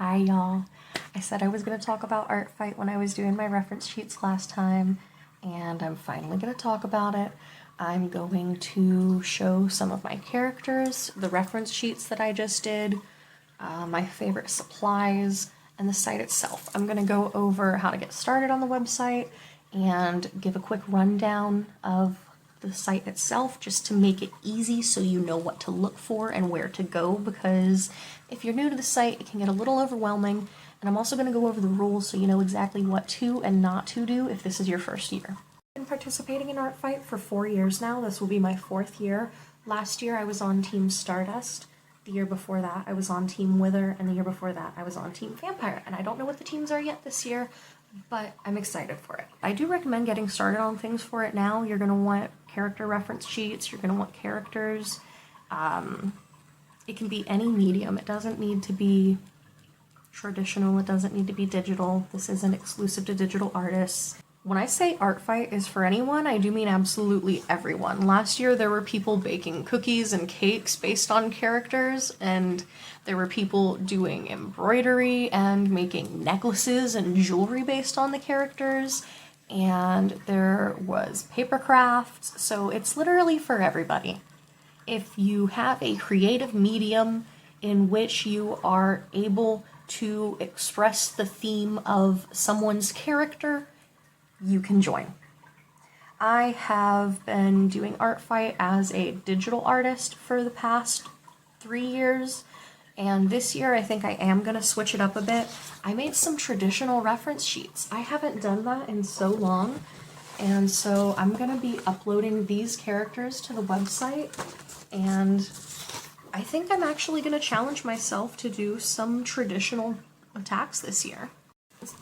Hi y'all. I said I was going to talk about Artfight when I was doing my reference sheets last time, and I'm finally going to talk about it. I'm going to show some of my characters, the reference sheets that I just did, my favorite supplies, and the site itself. I'm going to go over how to get started on the website and give a quick rundown of the site itself just to make it easy so you know what to look for and where to go, because if you're new to the site it can get a little overwhelming, and I'm also going to go over the rules so you know exactly what to and not to do if this is your first year. I've been participating in Artfight for 4 years now. This will be my 4th year. Last year I was on Team Stardust, the year before that I was on Team Wither, and the year before that I was on Team Vampire, and I don't know what the teams are yet this year, but I'm excited for it. I do recommend getting started on things for it now. You're going to want character reference sheets, you're going to want characters. It can be any medium. It doesn't need to be traditional, it doesn't need to be digital. This isn't exclusive to digital artists. When I say Artfight is for anyone, I do mean absolutely everyone. Last year there were people baking cookies and cakes based on characters, and there were people doing embroidery and making necklaces and jewelry based on the characters, and there was paper crafts, so it's literally for everybody. If you have a creative medium in which you are able to express the theme of someone's character, you can join. I have been doing Artfight as a digital artist for the past 3 years, and this year I think I am going to switch it up a bit. I made some traditional reference sheets. I haven't done that in so long, and so I'm going to be uploading these characters to the website, and I think I'm actually going to challenge myself to do some traditional attacks this year.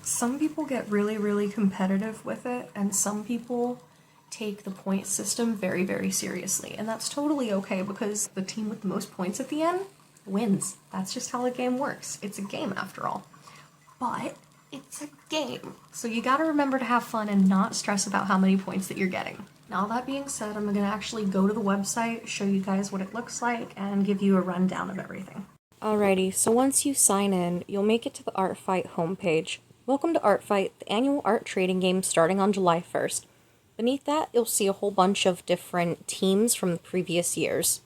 Some people get really competitive with it, and some people take the point system very seriously, and that's totally okay because the team with the most points at the end wins. That's just how the game works. It's a game after all. But it's a game, so you gotta remember to have fun and not stress about how many points that you're getting. Now that being said, I'm gonna actually go to the website, show you guys what it looks like, and give you a rundown of everything. Alrighty, so once you sign in, you'll make it to the Artfight homepage. Welcome to Artfight, the annual art trading game starting on July 1st. Beneath that, you'll see a whole bunch of different teams from the previous years.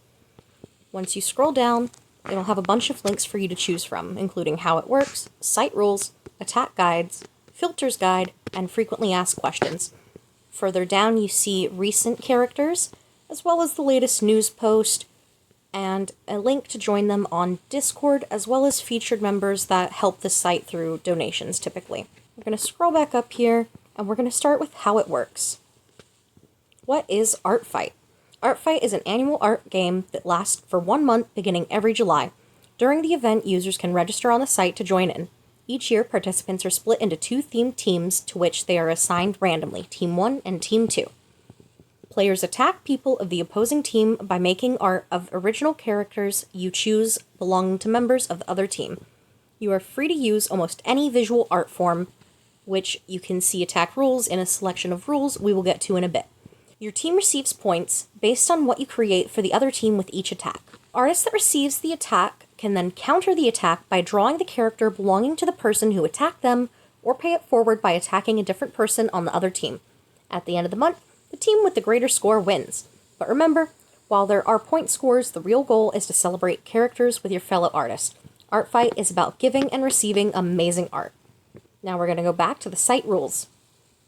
Once you scroll down, it'll have a bunch of links for you to choose from, including how it works, site rules, attack guides, filters guide, and frequently asked questions. Further down, you see recent characters, as well as the latest news post, and a link to join them on Discord, as well as featured members that help the site through donations typically. We're going to scroll back up here, and we're going to start with how it works. What is Artfight? Artfight is an annual art game that lasts for 1 month beginning every July. During the event, users can register on the site to join in. Each year, participants are split into 2 themed teams to which they are assigned randomly, Team 1 and Team 2. Players attack people of the opposing team by making art of original characters you choose belonging to members of the other team. You are free to use almost any visual art form, which you can see attack rules in a selection of rules we will get to in a bit. Your team receives points based on what you create for the other team with each attack. Artist that receives the attack can then counter the attack by drawing the character belonging to the person who attacked them, or pay it forward by attacking a different person on the other team. At the end of the month, the team with the greater score wins. But remember, while there are point scores, the real goal is to celebrate characters with your fellow artists. Artfight is about giving and receiving amazing art. Now we're going to go back to the site rules.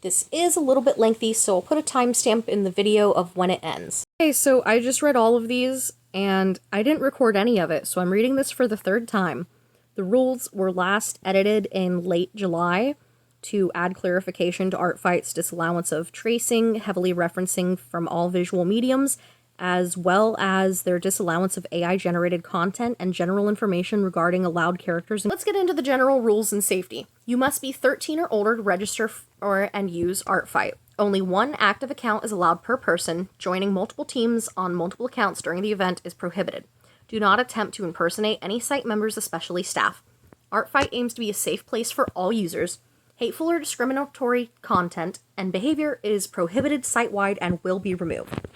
This is a little bit lengthy, so I'll put a timestamp in the video of when it ends. Okay, so I just read all of these, and I didn't record any of it, so I'm reading this for the 3rd time. The rules were last edited in late July to add clarification to Artfight's disallowance of tracing, heavily referencing from all visual mediums, as well as their disallowance of AI-generated content and general information regarding allowed characters. Let's get into the general rules and safety. You must be 13 or older to register and use Artfight. Only 1 active account is allowed per person. Joining multiple teams on multiple accounts during the event is prohibited. Do not attempt to impersonate any site members, especially staff. Artfight aims to be a safe place for all users. Hateful or discriminatory content and behavior is prohibited site-wide and will be removed.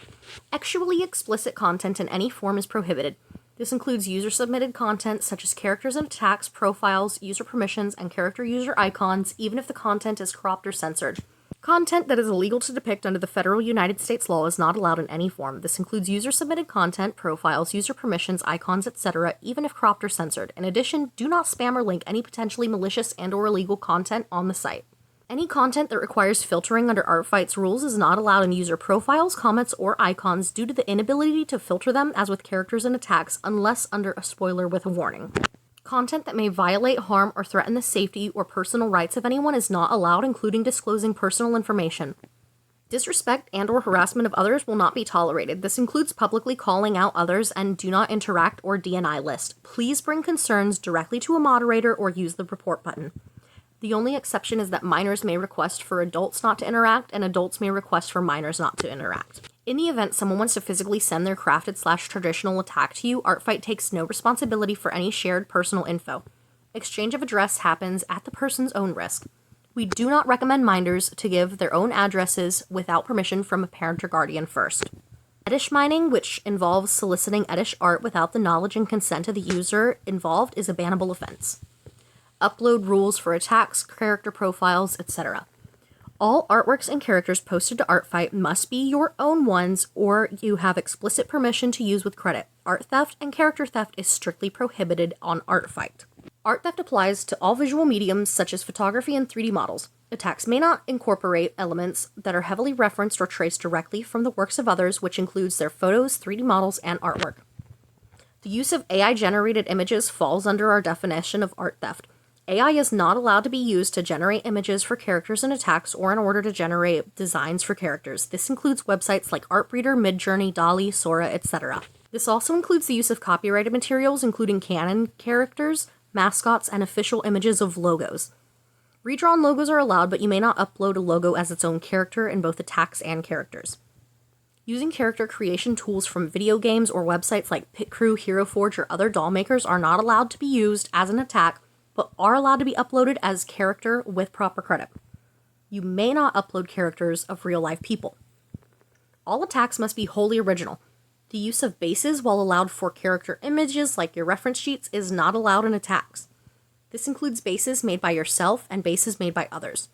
Sexually explicit content in any form is prohibited. This includes user-submitted content such as characters and attacks, profiles, user permissions, and character user icons, even if the content is cropped or censored. Content that is illegal to depict under the federal United States law is not allowed in any form. This includes user-submitted content, profiles, user permissions, icons, etc., even if cropped or censored. In addition, do not spam or link any potentially malicious and/or illegal content on the site. Any content that requires filtering under Artfight's rules is not allowed in user profiles, comments, or icons due to the inability to filter them as with characters and attacks unless under a spoiler with a warning. Content that may violate, harm, or threaten the safety or personal rights of anyone is not allowed, including disclosing personal information. Disrespect and/or harassment of others will not be tolerated. This includes publicly calling out others and do not interact or DNI list. Please bring concerns directly to a moderator or use the report button. The only exception is that minors may request for adults not to interact, and adults may request for minors not to interact. In the event someone wants to physically send their crafted/traditional attack to you, Artfight takes no responsibility for any shared personal info. Exchange of address happens at the person's own risk. We do not recommend minors to give their own addresses without permission from a parent or guardian first. Edish mining, which involves soliciting Edish art without the knowledge and consent of the user involved, is a bannable offense. Upload rules for attacks, character profiles, etc. All artworks and characters posted to Artfight must be your own ones or you have explicit permission to use with credit. Art theft and character theft is strictly prohibited on Artfight. Art theft applies to all visual mediums such as photography and 3D models. Attacks may not incorporate elements that are heavily referenced or traced directly from the works of others, which includes their photos, 3D models, and artwork. The use of AI-generated images falls under our definition of art theft. AI is not allowed to be used to generate images for characters and attacks or in order to generate designs for characters. This includes websites like Artbreeder, Midjourney, DALL-E, Sora, etc. This also includes the use of copyrighted materials, including canon characters, mascots, and official images of logos. Redrawn logos are allowed, but you may not upload a logo as its own character in both attacks and characters. Using character creation tools from video games or websites like PitCrew, HeroForge, or other doll makers are not allowed to be used as an attack, but are allowed to be uploaded as character with proper credit. You may not upload characters of real-life people. All attacks must be wholly original. The use of bases, while allowed for character images like your reference sheets, is not allowed in attacks. This includes bases made by yourself and bases made by others.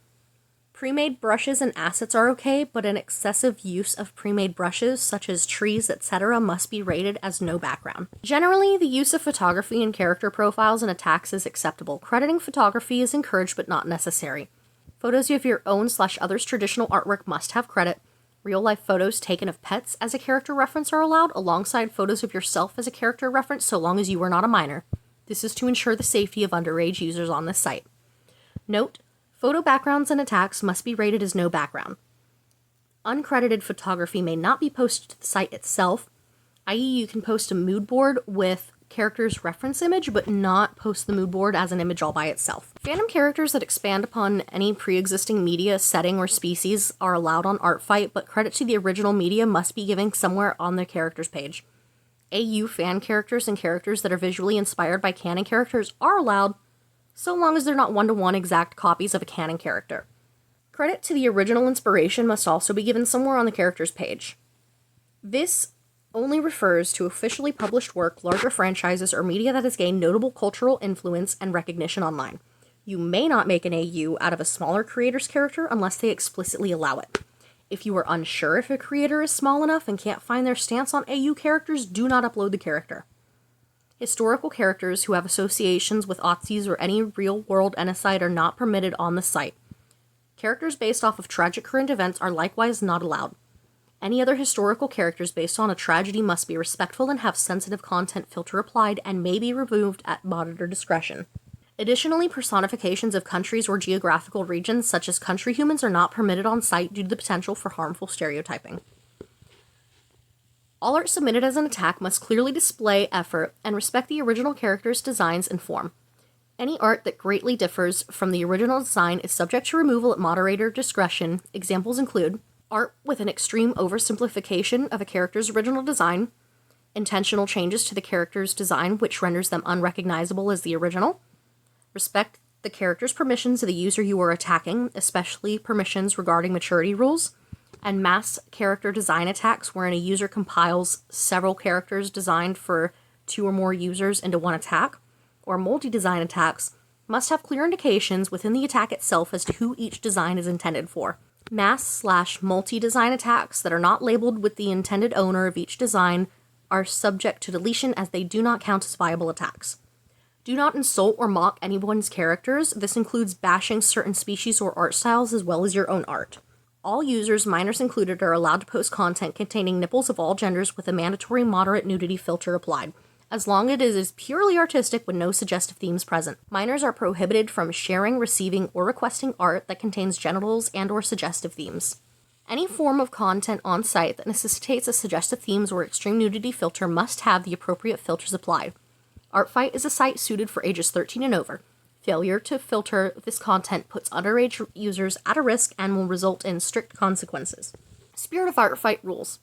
Pre-made brushes and assets are okay, but an excessive use of pre-made brushes, such as trees, etc., must be rated as no background. Generally, the use of photography in character profiles and attacks is acceptable. Crediting photography is encouraged but not necessary. Photos of your own/others' traditional artwork must have credit. Real-life photos taken of pets as a character reference are allowed, alongside photos of yourself as a character reference, so long as you are not a minor. This is to ensure the safety of underage users on this site. Note: photo backgrounds and attacks must be rated as no background. Uncredited photography may not be posted to the site itself, i.e. you can post a mood board with character's reference image, but not post the mood board as an image all by itself. Fandom characters that expand upon any pre-existing media, setting, or species are allowed on Artfight, but credit to the original media must be given somewhere on the characters page. AU fan characters and characters that are visually inspired by canon characters are allowed, so long as they're not one-to-one exact copies of a canon character. Credit to the original inspiration must also be given somewhere on the character's page. This only refers to officially published work, larger franchises, or media that has gained notable cultural influence and recognition online. You may not make an AU out of a smaller creator's character unless they explicitly allow it. If you are unsure if a creator is small enough and can't find their stance on AU characters, do not upload the character. Historical characters who have associations with Autsies or any real-world genocide are not permitted on the site. Characters based off of tragic current events are likewise not allowed. Any other historical characters based on a tragedy must be respectful and have sensitive content filter applied and may be removed at monitor discretion. Additionally, personifications of countries or geographical regions, such as country humans, are not permitted on site due to the potential for harmful stereotyping. All art submitted as an attack must clearly display effort and respect the original character's designs and form. Any art that greatly differs from the original design is subject to removal at moderator discretion. Examples include art with an extreme oversimplification of a character's original design, intentional changes to the character's design which renders them unrecognizable as the original, respect the character's permissions of the user you are attacking, especially permissions regarding maturity rules, and mass character design attacks wherein a user compiles several characters designed for 2 or more users into one attack, or multi-design attacks, must have clear indications within the attack itself as to who each design is intended for. Mass/multi-design attacks that are not labeled with the intended owner of each design are subject to deletion as they do not count as viable attacks. Do not insult or mock anyone's characters. This includes bashing certain species or art styles as well as your own art. All users, minors included, are allowed to post content containing nipples of all genders with a mandatory moderate nudity filter applied, as long as it is purely artistic with no suggestive themes present. Minors are prohibited from sharing, receiving, or requesting art that contains genitals and/or suggestive themes. Any form of content on site that necessitates a suggestive themes or extreme nudity filter must have the appropriate filters applied. Artfight is a site suited for ages 13 and over. Failure to filter this content puts underage users at a risk and will result in strict consequences. Spirit of Artfight rules.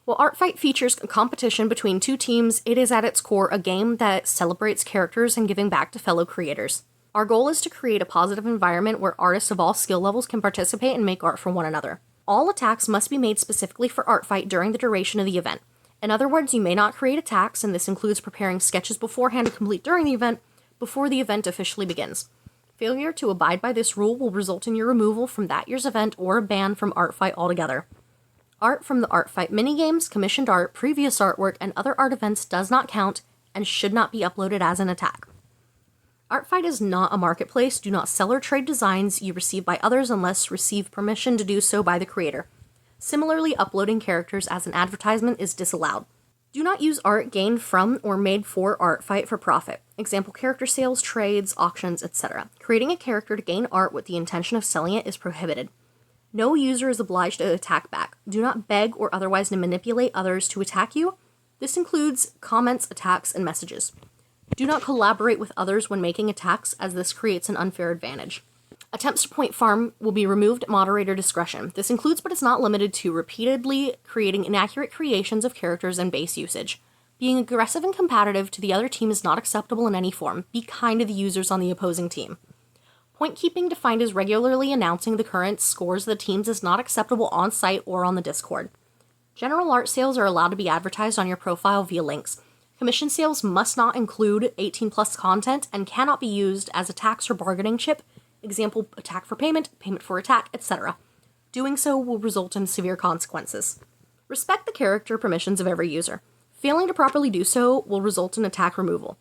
While Artfight features a competition between 2 teams, it is at its core a game that celebrates characters and giving back to fellow creators. Our goal is to create a positive environment where artists of all skill levels can participate and make art for one another. All attacks must be made specifically for Artfight during the duration of the event. In other words, you may not create attacks, and this includes preparing sketches beforehand to complete during the event, before the event officially begins. Failure to abide by this rule will result in your removal from that year's event or a ban from Artfight altogether. Art from the Artfight minigames, commissioned art, previous artwork, and other art events does not count and should not be uploaded as an attack. Artfight is not a marketplace. Do not sell or trade designs you receive by others unless receive permission to do so by the creator. Similarly, uploading characters as an advertisement is disallowed. Do not use art gained from or made for Artfight for profit. Example, character sales, trades, auctions, etc. Creating a character to gain art with the intention of selling it is prohibited. No user is obliged to attack back. Do not beg or otherwise manipulate others to attack you. This includes comments, attacks, and messages. Do not collaborate with others when making attacks, as this creates an unfair advantage. Attempts to point farm will be removed at moderator discretion. This includes but is not limited to repeatedly creating inaccurate creations of characters and base usage. Being aggressive and combative to the other team is not acceptable in any form. Be kind to the users on the opposing team. Point keeping, defined as regularly announcing the current scores of the teams, is not acceptable on site or on the Discord. General art sales are allowed to be advertised on your profile via links. Commission sales must not include 18+ content and cannot be used as a tax or bargaining chip. Example, attack for payment, payment for attack, etc. Doing so will result in severe consequences. Respect the character permissions of every user. Failing to properly do so will result in attack removal.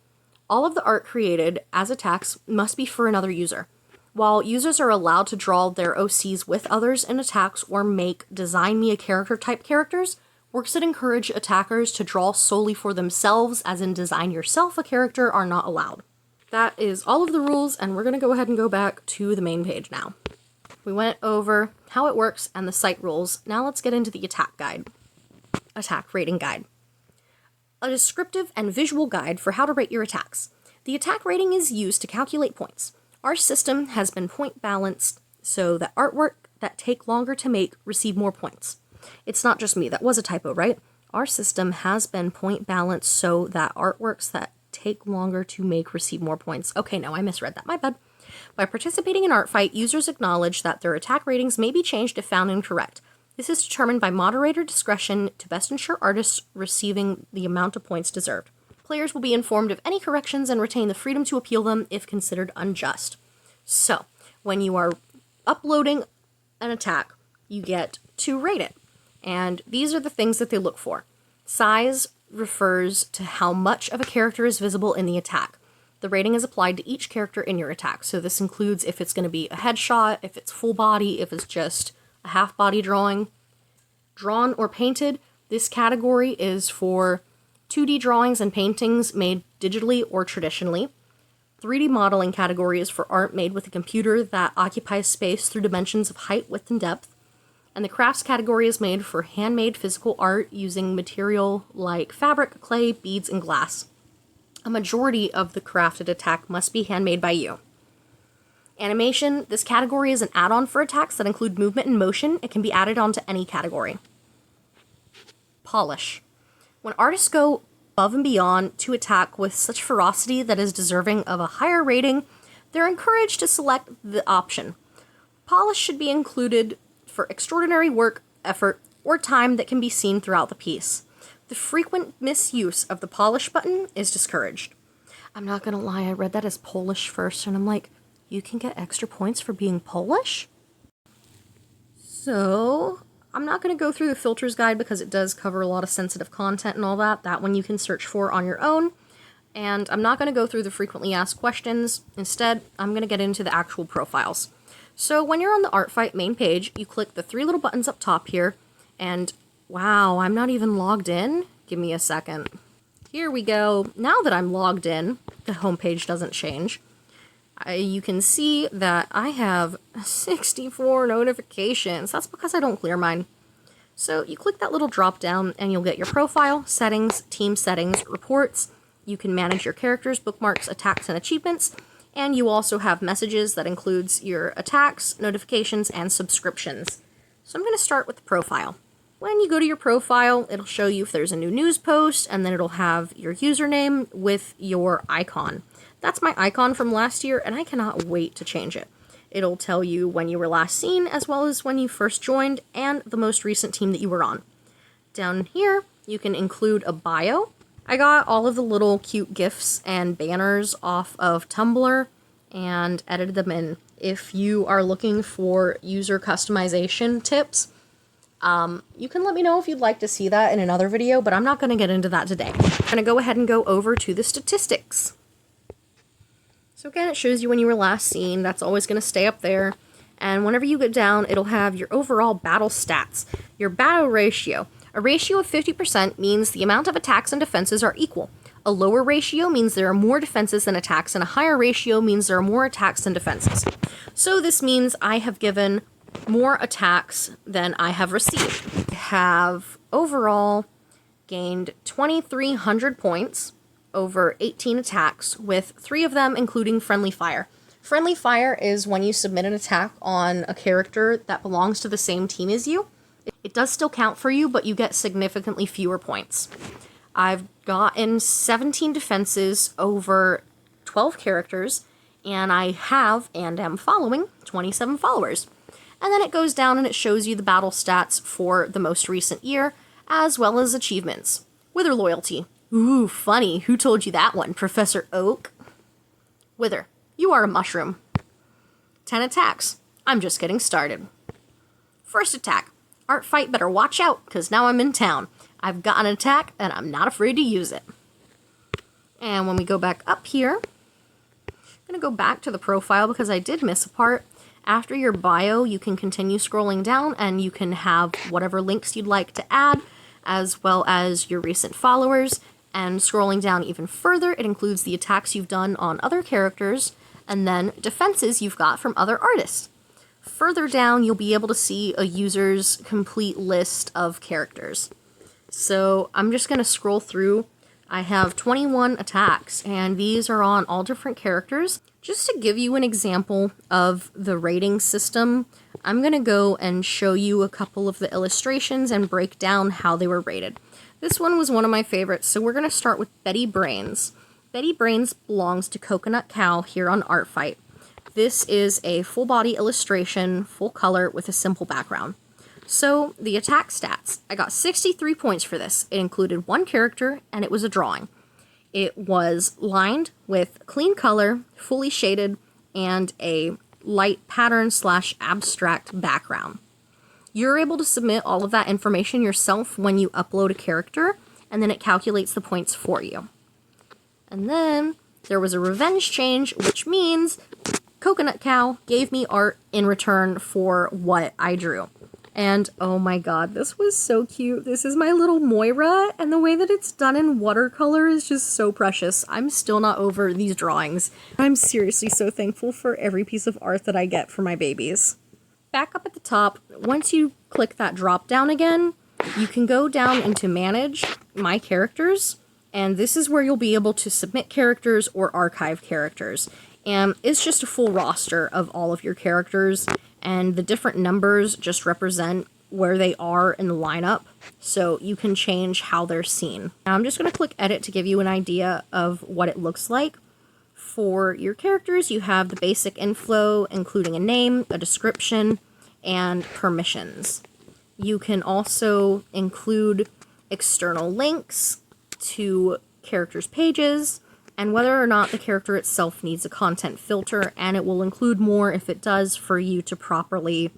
All of the art created as attacks must be for another user. While users are allowed to draw their OCs with others in attacks or make design me a character type characters, works that encourage attackers to draw solely for themselves, as in design yourself a character, are not allowed. That is all of the rules, and we're going to go ahead and go back to the main page now. We went over how it works and the site rules. Now let's get into the attack rating guide. A descriptive and visual guide for how to rate your attacks. The attack rating is used to calculate points. Our system has been point balanced so that artwork that take longer to make receive more points. It's not just me, that was a typo, right? Our system has been point balanced so that artworks that take longer to make receive more points. Okay, no, I misread that, my bad. By participating in Artfight, users acknowledge that their attack ratings may be changed if found incorrect. This is determined by moderator discretion to best ensure artists receiving the amount of points deserved. Players will be informed of any corrections and retain the freedom to appeal them if considered unjust. So, when you are uploading an attack, you get to rate it. And these are the things that they look for. Size refers to how much of a character is visible in the attack. The rating is applied to each character in your attack. So this includes if it's going to be a headshot, if it's full body, if it's just a half body drawing. Drawn or painted, this category is for 2D drawings and paintings made digitally or traditionally. 3D modeling category is for art made with a computer that occupies space through dimensions of height, width, and depth. And the crafts category is made for handmade physical art using material like fabric, clay, beads, and glass. A majority of the crafted attack must be handmade by you. Animation, this category is an add-on for attacks that include movement and motion. It can be added onto any category. Polish. When artists go above and beyond to attack with such ferocity that is deserving of a higher rating, they're encouraged to select the option. Polish should be included for extraordinary work, effort, or time that can be seen throughout the piece. The frequent misuse of the polish button is discouraged. I'm not gonna lie, I read that as Polish first, and I'm like, you can get extra points for being Polish? So, I'm not gonna go through the filters guide because it does cover a lot of sensitive content and all that. That one you can search for on your own. And I'm not gonna go through the frequently asked questions. Instead, I'm gonna get into the actual profiles. So when you're on the Artfight main page, you click the 3 little buttons up top here, and wow, I'm not even logged in? Give me a second. Here we go. Now that I'm logged in, the homepage doesn't change. You can see that I have 64 notifications. That's because I don't clear mine. So you click that little drop down and you'll get your profile, settings, team settings, reports. You can manage your characters, bookmarks, attacks, and achievements. And you also have messages that includes your attacks, notifications, and subscriptions. So I'm going to start with the profile. When you go to your profile, it'll show you if there's a new news post, and then it'll have your username with your icon. That's my icon from last year, and I cannot wait to change it. It'll tell you when you were last seen, as well as when you first joined, and the most recent team that you were on. Down here, you can include a bio. I got all of the little cute GIFs and banners off of Tumblr and edited them in. If you are looking for user customization tips, you can let me know if you'd like to see that in another video, but I'm not going to get into that today. I'm going to go ahead and go over to the statistics. So again, it shows you when you were last seen. That's always going to stay up there. And whenever you get down, it'll have your overall battle stats, your battle ratio. A ratio of 50% means the amount of attacks and defenses are equal. A lower ratio means there are more defenses than attacks, and a higher ratio means there are more attacks than defenses. So this means I have given more attacks than I have received. I have overall gained 2,300 points over 18 attacks, with 3 of them including friendly fire. Friendly fire is when you submit an attack on a character that belongs to the same team as you. It does still count for you, but you get significantly fewer points. I've gotten 17 defenses over 12 characters, and I have and am following 27 followers. And then it goes down and it shows you the battle stats for the most recent year, as well as achievements. Wither loyalty. Ooh, funny. Who told you that one? Professor Oak? Wither, you are a mushroom. 10 attacks. I'm just getting started. First attack. Artfight better watch out, because now I'm in town. I've got an attack, and I'm not afraid to use it. And when we go back up here, I'm going to go back to the profile because I did miss a part. After your bio, you can continue scrolling down, and you can have whatever links you'd like to add, as well as your recent followers. And scrolling down even further, it includes the attacks you've done on other characters, and then defenses you've got from other artists. Further down, you'll be able to see a user's complete list of characters. So I'm just going to scroll through. I have 21 attacks, and these are on all different characters. Just to give you an example of the rating system, I'm going to go and show you a couple of the illustrations and break down how they were rated. This one was one of my favorites, so we're going to start with Betty Brains. Betty Brains belongs to Coconut Cow here on Artfight. This is a full body illustration, full color, with a simple background. So, the attack stats. I got 63 points for this. It included 1 character, and it was a drawing. It was lined with clean color, fully shaded, and a light pattern / abstract background. You're able to submit all of that information yourself when you upload a character, and then it calculates the points for you. And then there was a revenge change, which means Coconut Cow gave me art in return for what I drew. And oh my god, this was so cute. This is my little Moira, and the way that it's done in watercolor is just so precious. I'm still not over these drawings. I'm seriously so thankful for every piece of art that I get for my babies. Back up at the top, once you click that drop down again, you can go down into Manage My Characters, and this is where you'll be able to submit characters or archive characters. And it's just a full roster of all of your characters, and the different numbers just represent where they are in the lineup, so you can change how they're seen. Now I'm just going to click Edit to give you an idea of what it looks like. For your characters, you have the basic info, including a name, a description, and permissions. You can also include external links to characters' pages, and whether or not the character itself needs a content filter, and it will include more if it does for you to properly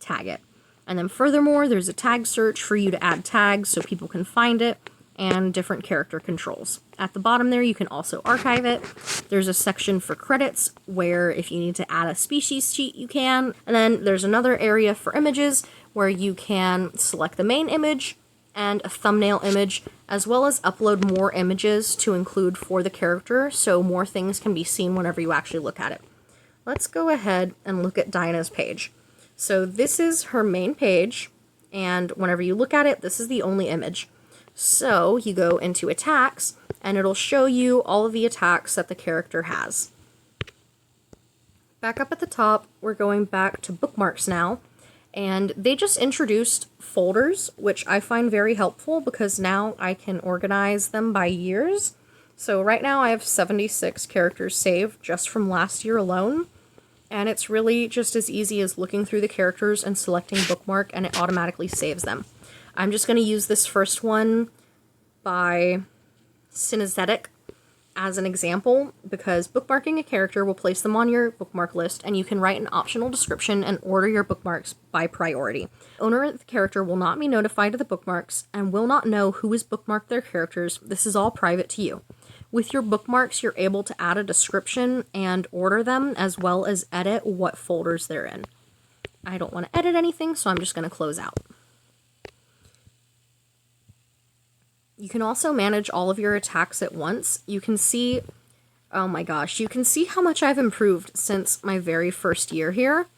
tag it. And then furthermore, there's a tag search for you to add tags so people can find it, and different character controls. At the bottom there, you can also archive it. There's a section for credits where if you need to add a species sheet, you can. And then there's another area for images where you can select the main image and a thumbnail image, as well as upload more images to include for the character so more things can be seen whenever you actually look at it. Let's go ahead and look at Dinah's page. So this is her main page, and whenever you look at it, this is the only image. So you go into attacks, and it'll show you all of the attacks that the character has. Back up at the top, we're going back to bookmarks now, and they just introduced folders, which I find very helpful because now I can organize them by years. So right now I have 76 characters saved just from last year alone, and it's really just as easy as looking through the characters and selecting bookmark, and it automatically saves them. I'm just going to use this first one by Synesthetic as an example, because bookmarking a character will place them on your bookmark list, and you can write an optional description and order your bookmarks by priority. The owner of the character will not be notified of the bookmarks and will not know who has bookmarked their characters. This is all private to you. With your bookmarks, you're able to add a description and order them, as well as edit what folders they're in. I don't want to edit anything, so I'm just going to close out. You can also manage all of your attacks at once. You can see, oh my gosh, you can see how much I've improved since my very first year here,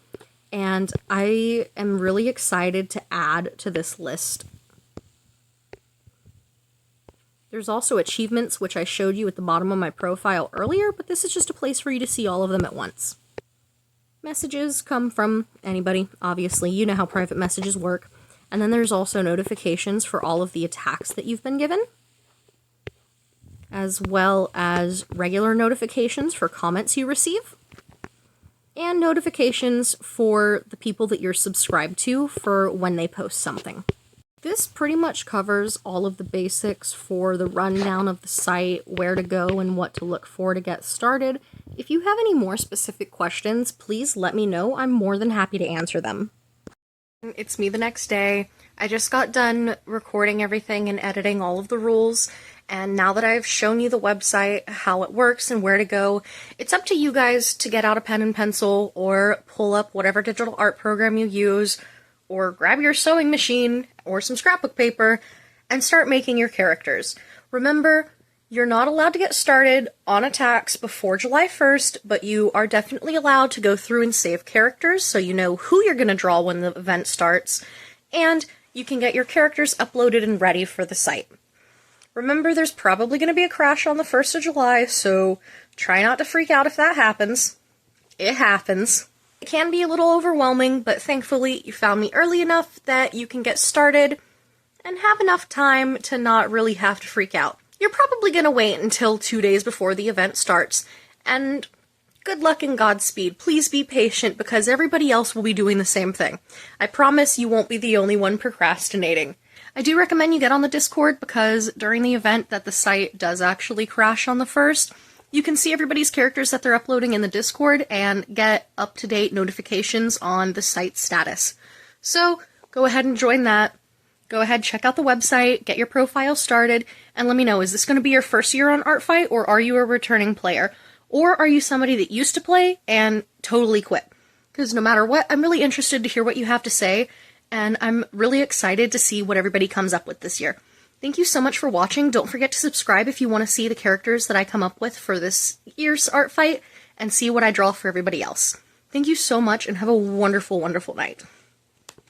and I am really excited to add to this list. There's also achievements, which I showed you at the bottom of my profile earlier, but this is just a place for you to see all of them at once. Messages come from anybody, obviously. You know how private messages work. And then there's also notifications for all of the attacks that you've been given, as well as regular notifications for comments you receive, and notifications for the people that you're subscribed to for when they post something. This pretty much covers all of the basics for the rundown of the site, where to go and what to look for to get started. If you have any more specific questions, please let me know. I'm more than happy to answer them. It's me the next day. I just got done recording everything and editing all of the rules, and now that I've shown you the website, how it works, and where to go, it's up to you guys to get out a pen and pencil, or pull up whatever digital art program you use, or grab your sewing machine, or some scrapbook paper, and start making your characters. Remember, you're not allowed to get started on attacks before July 1st, but you are definitely allowed to go through and save characters so you know who you're going to draw when the event starts, and you can get your characters uploaded and ready for the site. Remember, there's probably going to be a crash on the 1st of July, so try not to freak out if that happens. It happens. It can be a little overwhelming, but thankfully you found me early enough that you can get started and have enough time to not really have to freak out. You're probably going to wait until 2 days before the event starts, and good luck and Godspeed. Please be patient because everybody else will be doing the same thing. I promise you won't be the only one procrastinating. I do recommend you get on the Discord because during the event that the site does actually crash on the 1st, you can see everybody's characters that they're uploading in the Discord and get up-to-date notifications on the site status. So go ahead and join that. Go ahead, check out the website, get your profile started, and let me know, is this going to be your first year on Artfight, or are you a returning player? Or are you somebody that used to play and totally quit? Because no matter what, I'm really interested to hear what you have to say, and I'm really excited to see what everybody comes up with this year. Thank you so much for watching. Don't forget to subscribe if you want to see the characters that I come up with for this year's Artfight, and see what I draw for everybody else. Thank you so much, and have a wonderful, wonderful night.